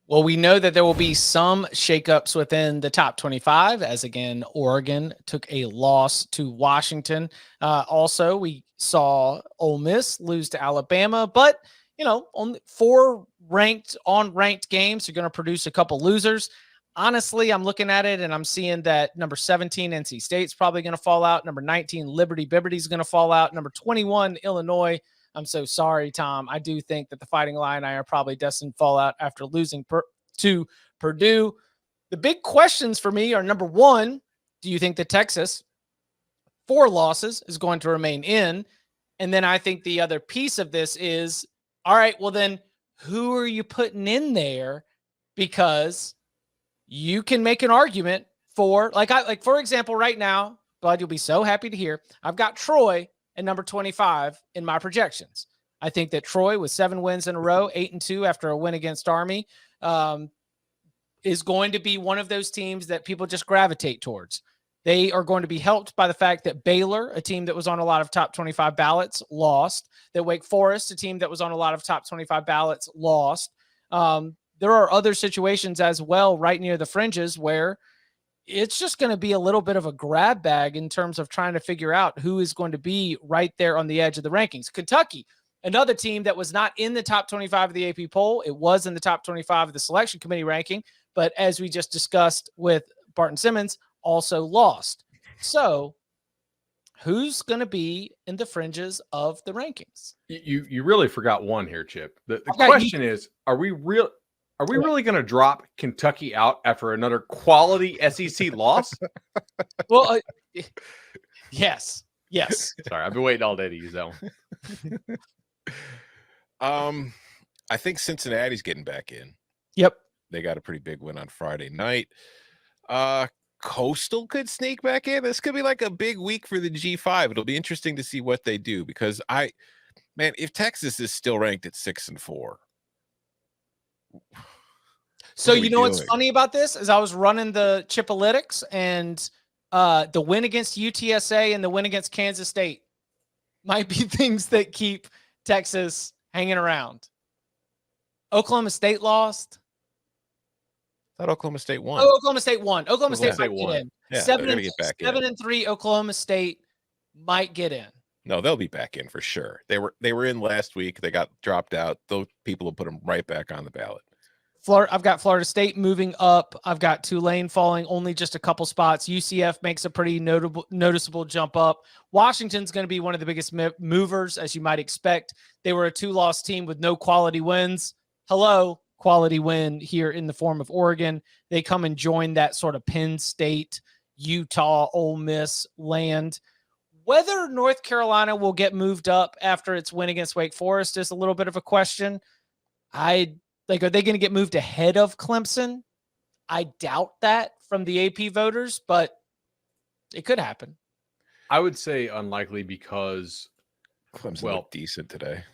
Well, we know that there will be some shakeups within the top 25, as again, Oregon took a loss to Washington. Also, we saw Ole Miss lose to Alabama, but only four ranked games are going to produce a couple losers. Honestly, I'm looking at it and I'm seeing that number 17, NC State's probably going to fall out. Number 19, Liberty Bibberty's going to fall out. Number 21, Illinois. I'm so sorry, Tom. I do think that the Fighting Illini are probably destined to fall out after losing to Purdue. The big questions for me are, number one, do you think that Texas, 4 losses, is going to remain in? And then I think the other piece of this is, all right, well then who are you putting in there? Because you can make an argument for, for example, right now, Bud, you'll be so happy to hear, I've got Troy at number 25 in my projections. I think that Troy, with 7 wins in a row, 8-2 after a win against Army, is going to be one of those teams that people just gravitate towards. They are going to be helped by the fact that Baylor, a team that was on a lot of top 25 ballots, lost. That Wake Forest, a team that was on a lot of top 25 ballots, lost. There are other situations as well right near the fringes where it's just going to be a little bit of a grab bag in terms of trying to figure out who is going to be right there on the edge of the rankings. Kentucky, another team that was not in the top 25 of the AP poll. It was in the top 25 of the selection committee ranking, but as we just discussed with Barton Simmons, also lost. So who's going to be in the fringes of the rankings? You really forgot one here, Chip. The question is, are we really going to drop Kentucky out after another quality SEC loss? Well, yes. Sorry, I've been waiting all day to use that one. I think Cincinnati's getting back in. Yep. They got a pretty big win on Friday night. Coastal could sneak back in. This could be like a big week for the G5. It'll be interesting to see what they do, because if Texas is still ranked at 6-4. So what's funny about this is I was running the Chipalytics, and the win against UTSA and the win against Kansas State might be things that keep Texas hanging around. Oklahoma State lost. I thought Oklahoma State won. Oh, Oklahoma State won. Oklahoma State might get in. Yeah, 7-3 Oklahoma State might get in. No, they'll be back in for sure. They were in last week. They got dropped out. Those people will put them right back on the ballot. I've got Florida State moving up. I've got Tulane falling only just a couple spots. UCF makes a pretty noticeable jump up. Washington's going to be one of the biggest movers, as you might expect. They were a 2-loss team with no quality wins. Hello, quality win here in the form of Oregon. They come and join that sort of Penn State, Utah, Ole Miss land. Whether North Carolina will get moved up after its win against Wake Forest is a little bit of a question. Are they going to get moved ahead of Clemson? I doubt that from the AP voters, but it could happen. I would say unlikely, because Clemson looked decent today.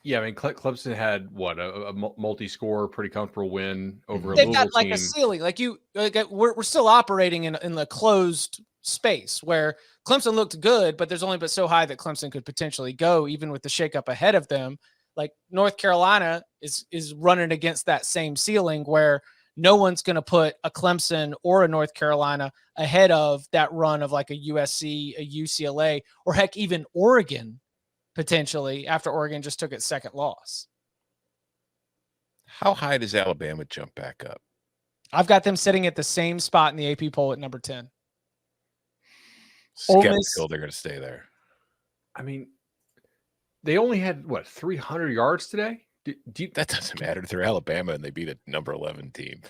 Yeah, I mean, Clemson had a multi-score, pretty comfortable win over a They've Louisville got like team. a ceiling. We're still operating in the closed space where Clemson looked good, but there's only but so high that Clemson could potentially go, even with the shakeup ahead of them. Like North Carolina is running against that same ceiling where no one's going to put a Clemson or a North Carolina ahead of that run of like a USC, a UCLA, or heck, even Oregon, potentially, after Oregon just took its second loss. How high does Alabama jump back up? I've got them sitting at the same spot in the AP poll at number 10. Skeptical they're going to stay there. I mean, they only had 300 yards today. That doesn't matter. They're Alabama and they beat a number 11 team.